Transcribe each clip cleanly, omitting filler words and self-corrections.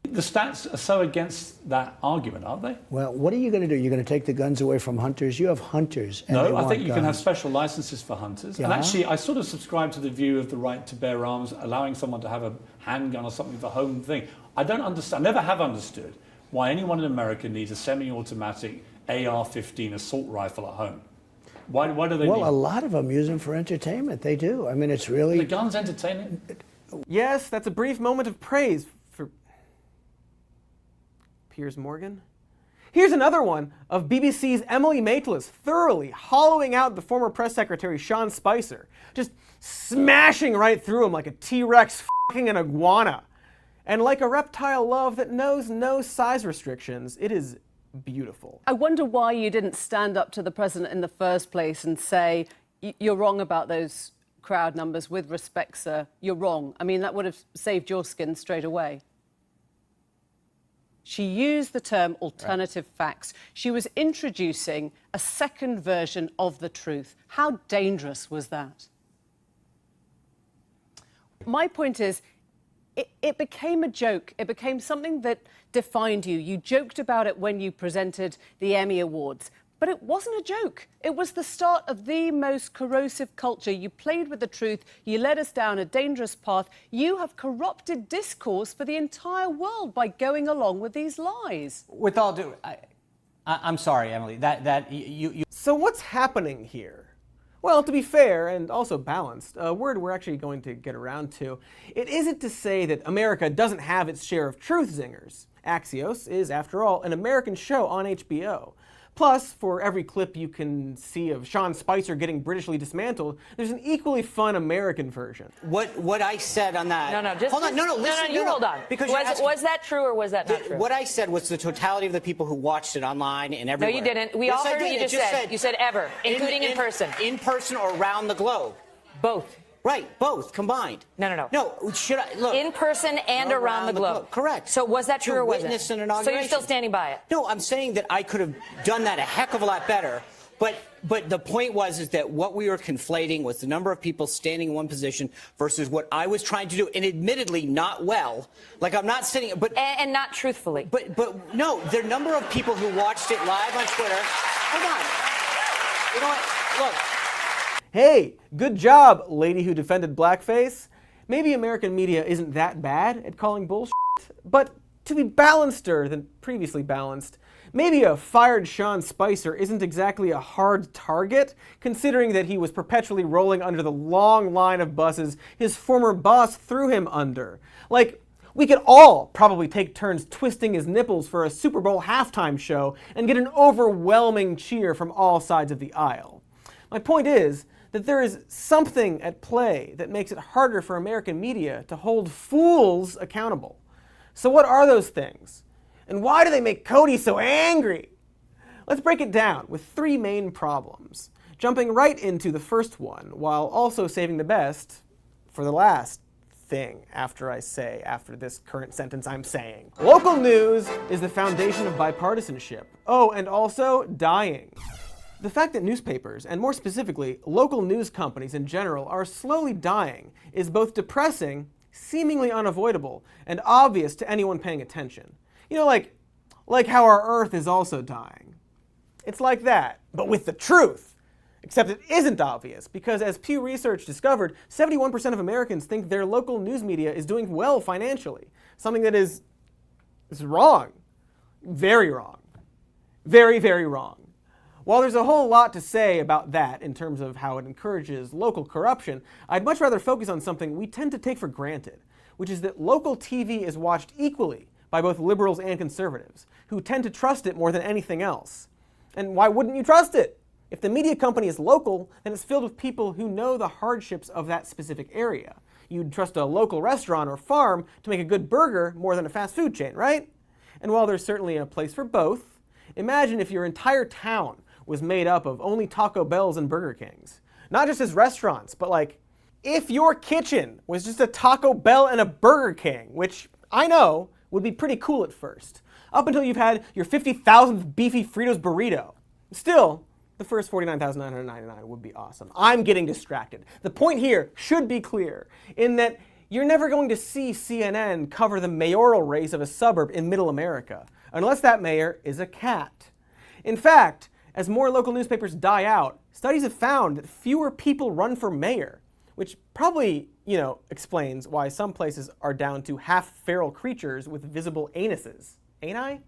The stats are so against that argument, aren't they? Well, what are you going to do? You're going to take the guns away from hunters? You have hunters. And no, I think you can have special licenses for hunters. Yeah. And actually, I sort of subscribe to the view of the right to bear arms, allowing someone to have a handgun or something for home thing. I don't understand, never have understood, why anyone in America needs a semi-automatic AR-15 assault rifle at home. Why do they need? Well, a lot of them use them for entertainment. They do. I mean, it's really... The gun's entertaining. Yes, that's a brief moment of praise for Piers Morgan. Here's another one of BBC's Emily Maitlis thoroughly hollowing out the former press secretary Sean Spicer, just smashing right through him like a T-Rex f***ing an iguana. And like a reptile love that knows no size restrictions, it is beautiful. I wonder why you didn't stand up to the president in the first place and say, you're wrong about those crowd numbers. With respect, sir, you're wrong. I mean, that would have saved your skin straight away. She used the term alternative facts. She was introducing a second version of the truth. How dangerous was that? My point is, it became a joke. It became something that defined you. You joked about it when you presented the Emmy Awards. But it wasn't a joke. It was the start of the most corrosive culture. You played with the truth. You led us down a dangerous path. You have corrupted discourse for the entire world by going along with these lies. With all due, I'm sorry, Emily. You. So what's happening here? Well, to be fair and also balanced, a word we're actually going to get around to, it isn't to say that America doesn't have its share of truth zingers. Axios is, after all, an American show on HBO. Plus, for every clip you can see of Sean Spicer getting Britishly dismantled, there's an equally fun American version. What I said on that... Hold on, listen. Hold on. Because was that true or was that not true? What I said was the totality of the people who watched it online and everywhere. No, you didn't. We all heard what you just said. You said ever, including in person. In person or around the globe. Both. Right, both combined. No. No, should I look? In person and around the globe. Correct. So was that true or was it? So you're still standing by it? No, I'm saying that I could have done that a heck of a lot better. But the point is that what we were conflating was the number of people standing in one position versus what I was trying to do, and admittedly not well. Like I'm not sitting, but and not truthfully. But no, the number of people who watched it live on Twitter. Hold on. You know what? Look. Hey, good job, lady who defended blackface. Maybe American media isn't that bad at calling bullshit, but to be balancer than previously balanced, maybe a fired Sean Spicer isn't exactly a hard target, considering that he was perpetually rolling under the long line of buses his former boss threw him under. Like, we could all probably take turns twisting his nipples for a Super Bowl halftime show and get an overwhelming cheer from all sides of the aisle. My point is that there is something at play that makes it harder for American media to hold fools accountable. So what are those things? And why do they make Cody so angry? Let's break it down with three main problems, jumping right into the first one, while also saving the best for the last thing after this current sentence I'm saying. Local news is the foundation of bipartisanship. Oh, and also dying. The fact that newspapers, and more specifically, local news companies in general, are slowly dying is both depressing, seemingly unavoidable, and obvious to anyone paying attention. You know, like how our Earth is also dying. It's like that, but with the truth. Except it isn't obvious, because as Pew Research discovered, 71% of Americans think their local news media is doing well financially. Something that is wrong. Very wrong. Very, very wrong. While there's a whole lot to say about that in terms of how it encourages local corruption, I'd much rather focus on something we tend to take for granted, which is that local TV is watched equally by both liberals and conservatives, who tend to trust it more than anything else. And why wouldn't you trust it? If the media company is local, then it's filled with people who know the hardships of that specific area. You'd trust a local restaurant or farm to make a good burger more than a fast food chain, right? And while there's certainly a place for both, imagine if your entire town was made up of only Taco Bells and Burger Kings. Not just as restaurants, but like, if your kitchen was just a Taco Bell and a Burger King, which I know would be pretty cool at first, up until you've had your 50,000th beefy Fritos burrito. Still, the first $49,999 would be awesome. I'm getting distracted. The point here should be clear, in that you're never going to see CNN cover the mayoral race of a suburb in middle America, unless that mayor is a cat. In fact, as more local newspapers die out, studies have found that fewer people run for mayor, which probably, explains why some places are down to half feral creatures with visible anuses. Ani?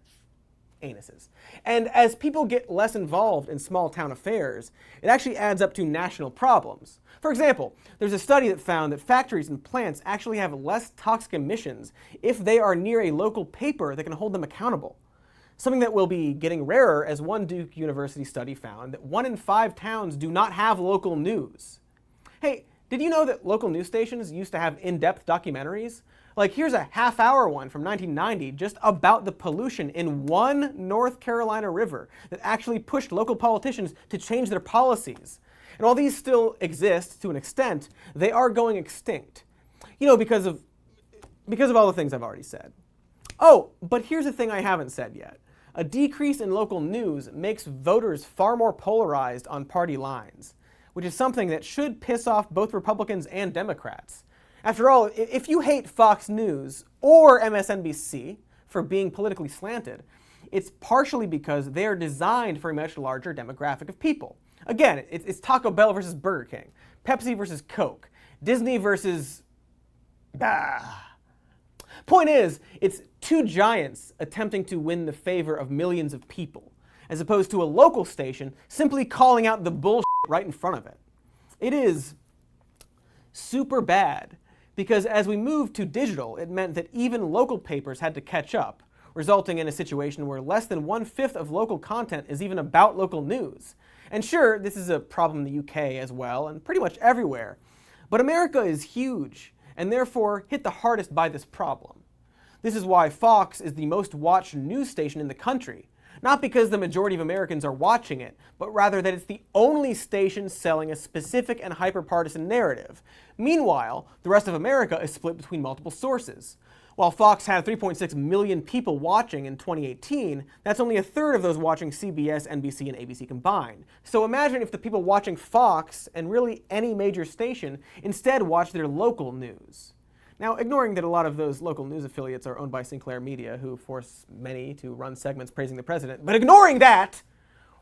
Anuses. And as people get less involved in small town affairs, it actually adds up to national problems. For example, there's a study that found that factories and plants actually have less toxic emissions if they are near a local paper that can hold them accountable. Something that will be getting rarer, as one Duke University study found that 1 in 5 towns do not have local news. Hey, did you know that local news stations used to have in-depth documentaries? Like, here's a half-hour one from 1990 just about the pollution in one North Carolina river that actually pushed local politicians to change their policies. And while these still exist to an extent, they are going extinct. Because of all the things I've already said. Oh, but here's the thing I haven't said yet. A decrease in local news makes voters far more polarized on party lines, which is something that should piss off both Republicans and Democrats. After all, if you hate Fox News or MSNBC for being politically slanted, it's partially because they are designed for a much larger demographic of people. Again, it's Taco Bell versus Burger King, Pepsi versus Coke, Disney versus... Point is, it's two giants attempting to win the favor of millions of people, as opposed to a local station simply calling out the bullshit right in front of it. It is super bad, because as we moved to digital, it meant that even local papers had to catch up, resulting in a situation where less than 1/5 of local content is even about local news. And sure, this is a problem in the UK as well, and pretty much everywhere. But America is huge, and therefore hit the hardest by this problem. This is why Fox is the most watched news station in the country. Not because the majority of Americans are watching it, but rather that it's the only station selling a specific and hyper-partisan narrative. Meanwhile, the rest of America is split between multiple sources. While Fox had 3.6 million people watching in 2018, that's only a third of those watching CBS, NBC, and ABC combined. So imagine if the people watching Fox, and really any major station, instead watch their local news. Now, ignoring that a lot of those local news affiliates are owned by Sinclair Media, who force many to run segments praising the president, but ignoring that,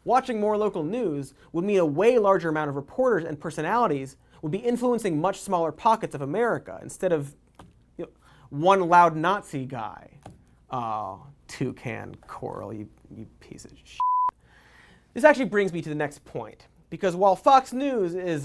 watching more local news would mean a way larger amount of reporters and personalities would be influencing much smaller pockets of America, instead of one loud Nazi guy. Oh, toucan coral, you piece of shit. This actually brings me to the next point, because while Fox News is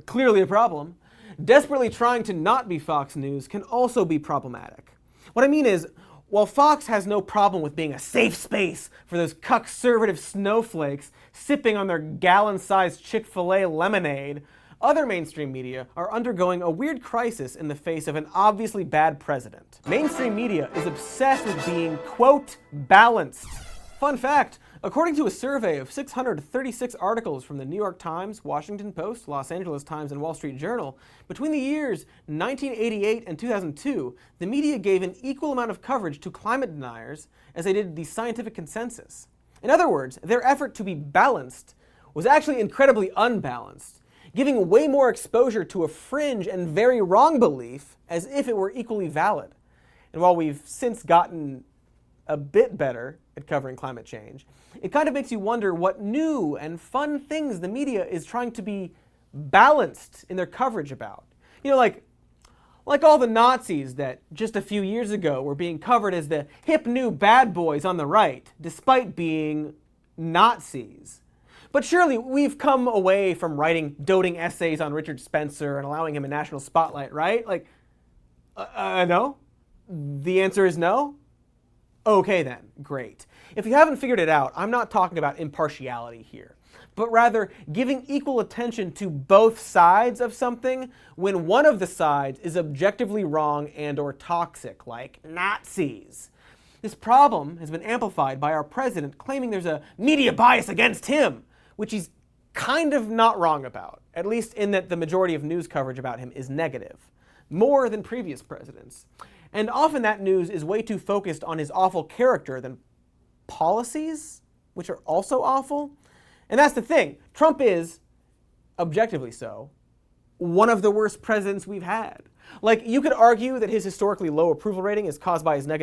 clearly a problem, desperately trying to not be Fox News can also be problematic. What I mean is, while Fox has no problem with being a safe space for those conservative snowflakes sipping on their gallon-sized Chick-fil-A lemonade, other mainstream media are undergoing a weird crisis in the face of an obviously bad president. Mainstream media is obsessed with being, quote, balanced. Fun fact, according to a survey of 636 articles from the New York Times, Washington Post, Los Angeles Times, and Wall Street Journal, between the years 1988 and 2002, the media gave an equal amount of coverage to climate deniers as they did the scientific consensus. In other words, their effort to be balanced was actually incredibly unbalanced, giving way more exposure to a fringe and very wrong belief as if it were equally valid. And while we've since gotten a bit better at covering climate change, it kind of makes you wonder what new and fun things the media is trying to be balanced in their coverage about. Like all the Nazis that just a few years ago were being covered as the hip new bad boys on the right, despite being Nazis. But surely we've come away from writing doting essays on Richard Spencer and allowing him a national spotlight, right? No? The answer is no? Okay then, great. If you haven't figured it out, I'm not talking about impartiality here, but rather giving equal attention to both sides of something when one of the sides is objectively wrong and/or toxic, like Nazis. This problem has been amplified by our president claiming there's a media bias against him, which he's kind of not wrong about, at least in that the majority of news coverage about him is negative, more than previous presidents. And often that news is way too focused on his awful character than policies, which are also awful. And that's the thing. Trump is, objectively so, one of the worst presidents we've had. Like, you could argue that his historically low approval rating is caused by his negative